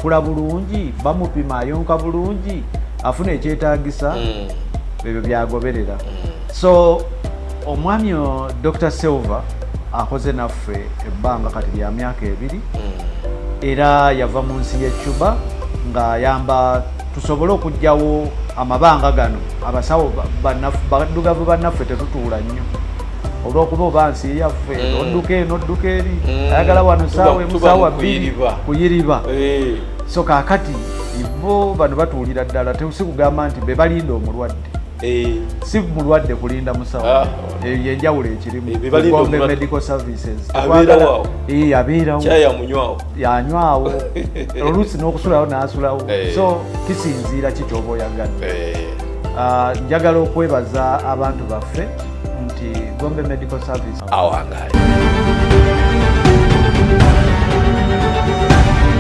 akula bulungi, bamupima ayonka bulungi, afuna ekyetaagisa, ebyo byagoberera. So omwami Dr. Silver akoze naffe ebbanga kati lya myaka 2 era yava mu nsi y'e Cuba ng'ayamba tusobole okugyawo amabanga gano abasawo baddugavu bannaffe tetutuula nnyo olw'okuba oba nsi yaffe odduka eno odduka eri ayagala wano saawa emusawa 2 kuyiriba. So kaakati bo bano batuulira ddala si kugamba nti be balinda omulwadde, si mulwadde kulinda musawo, yenjawulo ekirimu. Gombe Medical Services abeerawo yanywawo oluusi n'okusulawo n'asulawo. So kisinziira ki ky'oba oyagadde. Njagala okwebaza abantu baffe nti Gombe Medical Services awangaye.